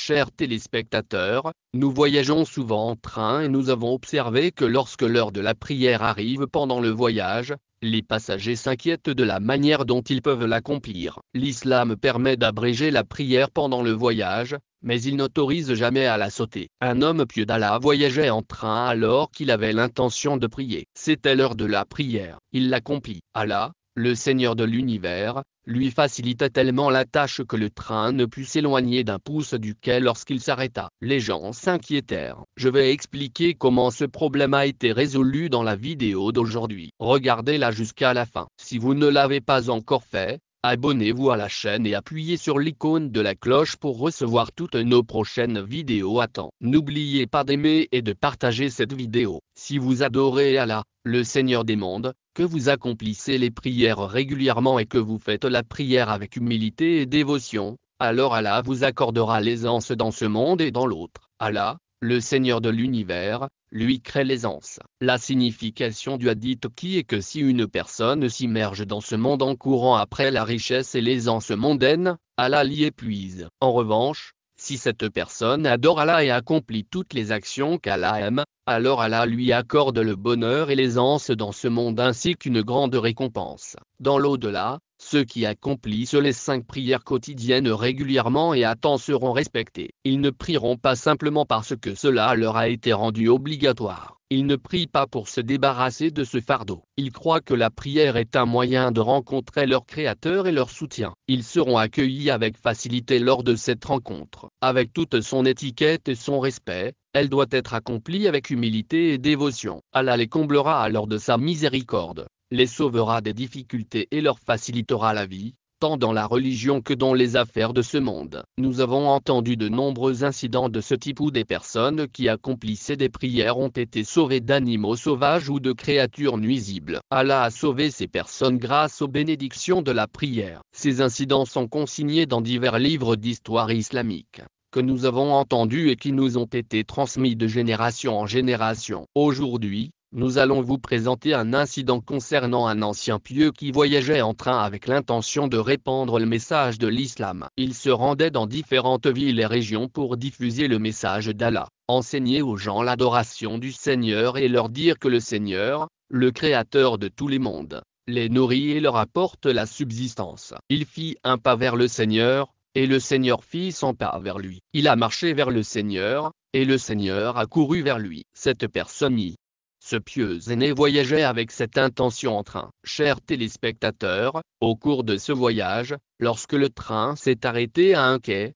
Chers téléspectateurs, nous voyageons souvent en train et nous avons observé que lorsque l'heure de la prière arrive pendant le voyage, les passagers s'inquiètent de la manière dont ils peuvent l'accomplir. L'islam permet d'abréger la prière pendant le voyage, mais il n'autorise jamais à la sauter. Un homme pieux d'Allah voyageait en train alors qu'il avait l'intention de prier. C'était l'heure de la prière. Il l'accomplit. Allah, le Seigneur de l'univers, lui facilita tellement la tâche que le train ne put s'éloigner d'un pouce du quai lorsqu'il s'arrêta. Les gens s'inquiétèrent. Je vais expliquer comment ce problème a été résolu dans la vidéo d'aujourd'hui. Regardez-la jusqu'à la fin. Si vous ne l'avez pas encore fait, abonnez-vous à la chaîne et appuyez sur l'icône de la cloche pour recevoir toutes nos prochaines vidéos à temps. N'oubliez pas d'aimer et de partager cette vidéo. Si vous adorez Allah, le Seigneur des mondes, que vous accomplissez les prières régulièrement et que vous faites la prière avec humilité et dévotion, alors Allah vous accordera l'aisance dans ce monde et dans l'autre. Allah, le Seigneur de l'univers, lui crée l'aisance. La signification du hadith qui est que si une personne s'immerge dans ce monde en courant après la richesse et l'aisance mondaine, Allah l'y épuise. En revanche, si cette personne adore Allah et accomplit toutes les actions qu'Allah aime, alors Allah lui accorde le bonheur et l'aisance dans ce monde ainsi qu'une grande récompense. Dans l'au-delà, ceux qui accomplissent les 5 prières quotidiennes régulièrement et à temps seront respectés. Ils ne prieront pas simplement parce que cela leur a été rendu obligatoire. Ils ne prient pas pour se débarrasser de ce fardeau. Ils croient que la prière est un moyen de rencontrer leur Créateur et leur soutien. Ils seront accueillis avec facilité lors de cette rencontre. Avec toute son étiquette et son respect, elle doit être accomplie avec humilité et dévotion. Allah les comblera alors de sa miséricorde, les sauvera des difficultés et leur facilitera la vie, tant dans la religion que dans les affaires de ce monde. Nous avons entendu de nombreux incidents de ce type où des personnes qui accomplissaient des prières ont été sauvées d'animaux sauvages ou de créatures nuisibles. Allah a sauvé ces personnes grâce aux bénédictions de la prière. Ces incidents sont consignés dans divers livres d'histoire islamique, que nous avons entendus et qui nous ont été transmis de génération en génération. Aujourd'hui, nous allons vous présenter un incident concernant un ancien pieux qui voyageait en train avec l'intention de répandre le message de l'islam. Il se rendait dans différentes villes et régions pour diffuser le message d'Allah, enseigner aux gens l'adoration du Seigneur et leur dire que le Seigneur, le Créateur de tous les mondes, les nourrit et leur apporte la subsistance. Il fit un pas vers le Seigneur, et le Seigneur fit 100 pas vers lui. Il a marché vers le Seigneur, et le Seigneur a couru vers lui. Cette personne ce pieux aîné voyageait avec cette intention en train. Chers téléspectateurs, au cours de ce voyage, lorsque le train s'est arrêté à un quai,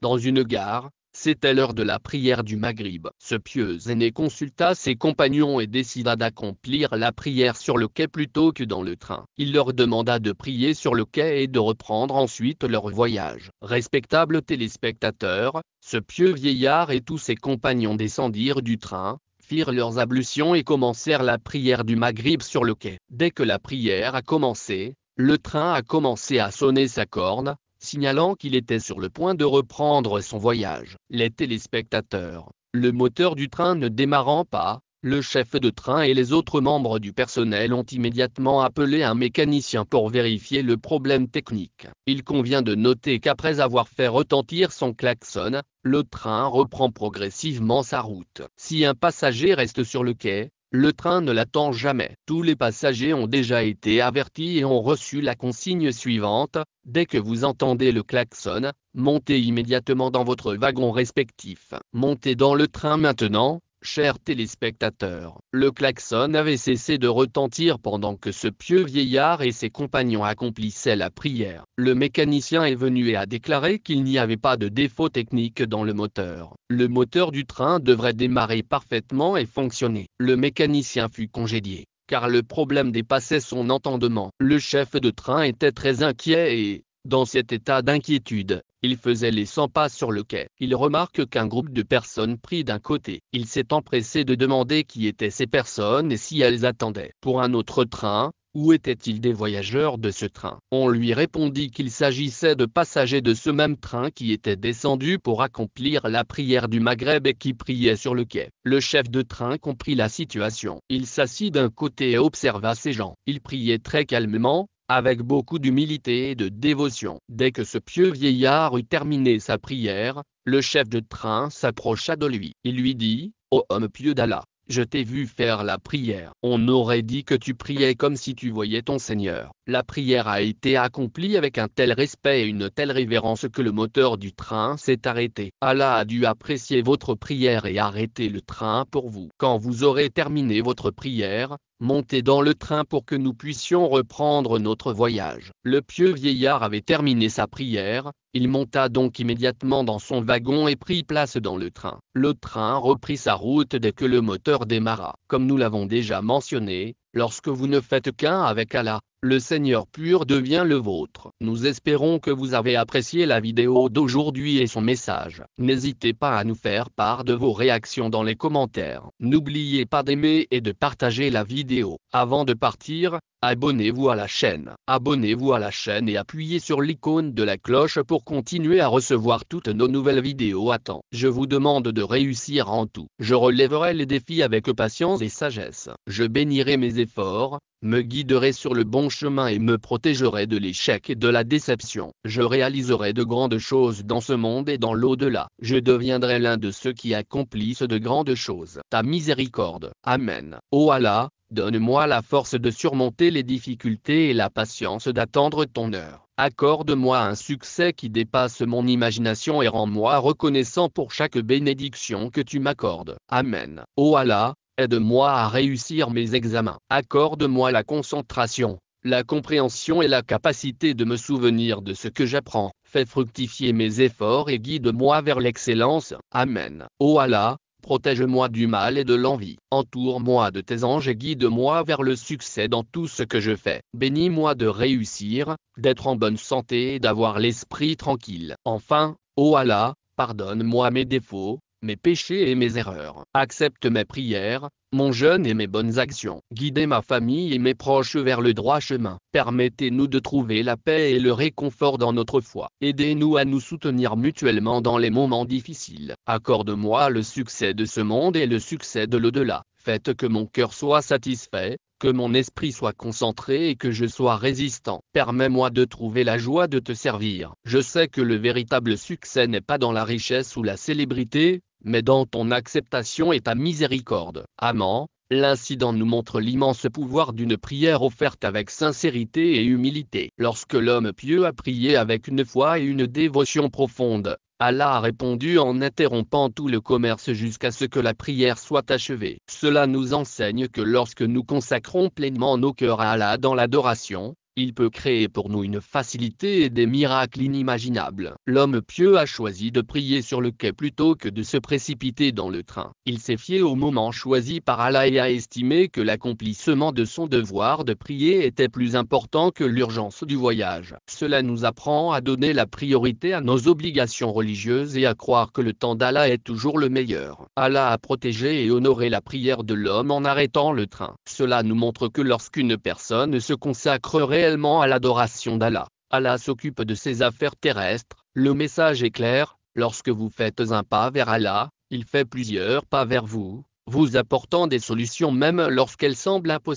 dans une gare, c'était l'heure de la prière du Maghrib. Ce pieux aîné consulta ses compagnons et décida d'accomplir la prière sur le quai plutôt que dans le train. Il leur demanda de prier sur le quai et de reprendre ensuite leur voyage. Respectables téléspectateurs, ce pieux vieillard et tous ses compagnons descendirent du train, firent leurs ablutions et commencèrent la prière du Maghrib sur le quai. Dès que la prière a commencé, le train a commencé à sonner sa corne, signalant qu'il était sur le point de reprendre son voyage. Les téléspectateurs, le moteur du train ne démarrant pas, le chef de train et les autres membres du personnel ont immédiatement appelé un mécanicien pour vérifier le problème technique. Il convient de noter qu'après avoir fait retentir son klaxon, le train reprend progressivement sa route. Si un passager reste sur le quai, le train ne l'attend jamais. Tous les passagers ont déjà été avertis et ont reçu la consigne suivante: dès que vous entendez le klaxon, montez immédiatement dans votre wagon respectif. Montez dans le train maintenant. Chers téléspectateurs, le klaxon avait cessé de retentir pendant que ce pieux vieillard et ses compagnons accomplissaient la prière. Le mécanicien est venu et a déclaré qu'il n'y avait pas de défaut technique dans le moteur. Le moteur du train devrait démarrer parfaitement et fonctionner. Le mécanicien fut congédié, car le problème dépassait son entendement. Le chef de train était très inquiet et, dans cet état d'inquiétude, il faisait les 100 pas sur le quai. Il remarque qu'un groupe de personnes prit d'un côté. Il s'est empressé de demander qui étaient ces personnes et si elles attendaient pour un autre train. Où étaient-ils des voyageurs de ce train? On lui répondit qu'il s'agissait de passagers de ce même train qui étaient descendus pour accomplir la prière du Maghreb et qui priaient sur le quai. Le chef de train comprit la situation. Il s'assit d'un côté et observa ces gens. Ils priaient très calmement, avec beaucoup d'humilité et de dévotion. Dès que ce pieux vieillard eut terminé sa prière, le chef de train s'approcha de lui. Il lui dit, « Ô homme pieux d'Allah, je t'ai vu faire la prière. On aurait dit que tu priais comme si tu voyais ton Seigneur. La prière a été accomplie avec un tel respect et une telle révérence que le moteur du train s'est arrêté. Allah a dû apprécier votre prière et arrêter le train pour vous. Quand vous aurez terminé votre prière, montez dans le train pour que nous puissions reprendre notre voyage. » Le pieux vieillard avait terminé sa prière, il monta donc immédiatement dans son wagon et prit place dans le train. Le train reprit sa route dès que le moteur démarra. Comme nous l'avons déjà mentionné, lorsque vous ne faites qu'un avec Allah, le Seigneur pur devient le vôtre. Nous espérons que vous avez apprécié la vidéo d'aujourd'hui et son message. N'hésitez pas à nous faire part de vos réactions dans les commentaires. N'oubliez pas d'aimer et de partager la vidéo. Avant de partir, abonnez-vous à la chaîne. Abonnez-vous à la chaîne et appuyez sur l'icône de la cloche pour continuer à recevoir toutes nos nouvelles vidéos à temps. Je vous demande de réussir en tout. Je relèverai les défis avec patience et sagesse. Je bénirai mes efforts, me guiderai sur le bon chemin et me protégerai de l'échec et de la déception. Je réaliserai de grandes choses dans ce monde et dans l'au-delà. Je deviendrai l'un de ceux qui accomplissent de grandes choses. Ta miséricorde. Amen. Ô Allah, donne-moi la force de surmonter les difficultés et la patience d'attendre ton heure. Accorde-moi un succès qui dépasse mon imagination et rends-moi reconnaissant pour chaque bénédiction que tu m'accordes. Amen. Ô Allah, aide-moi à réussir mes examens. Accorde-moi la concentration, la compréhension et la capacité de me souvenir de ce que j'apprends. Fais fructifier mes efforts et guide-moi vers l'excellence. Amen. Ô Allah, protège-moi du mal et de l'envie. Entoure-moi de tes anges et guide-moi vers le succès dans tout ce que je fais. Bénis-moi de réussir, d'être en bonne santé et d'avoir l'esprit tranquille. Enfin, ô Allah, pardonne-moi mes défauts, mes péchés et mes erreurs. Accepte mes prières, mon jeûne et mes bonnes actions. Guidez ma famille et mes proches vers le droit chemin. Permettez-nous de trouver la paix et le réconfort dans notre foi. Aidez-nous à nous soutenir mutuellement dans les moments difficiles. Accorde-moi le succès de ce monde et le succès de l'au-delà. Faites que mon cœur soit satisfait, que mon esprit soit concentré et que je sois résistant. Permets-moi de trouver la joie de te servir. Je sais que le véritable succès n'est pas dans la richesse ou la célébrité, mais dans ton acceptation et ta miséricorde. Amen. L'incident nous montre l'immense pouvoir d'une prière offerte avec sincérité et humilité. Lorsque l'homme pieux a prié avec une foi et une dévotion profonde, Allah a répondu en interrompant tout le commerce jusqu'à ce que la prière soit achevée. Cela nous enseigne que lorsque nous consacrons pleinement nos cœurs à Allah dans l'adoration, il peut créer pour nous une facilité et des miracles inimaginables. L'homme pieux a choisi de prier sur le quai plutôt que de se précipiter dans le train. Il s'est fié au moment choisi par Allah et a estimé que l'accomplissement de son devoir de prier était plus important que l'urgence du voyage. Cela nous apprend à donner la priorité à nos obligations religieuses et à croire que le temps d'Allah est toujours le meilleur. Allah a protégé et honoré la prière de l'homme en arrêtant le train. Cela nous montre que lorsqu'une personne se consacre réellement à l'adoration d'Allah, Allah s'occupe de ses affaires terrestres. Le message est clair, lorsque vous faites un pas vers Allah, il fait plusieurs pas vers vous, vous apportant des solutions même lorsqu'elles semblent impossibles.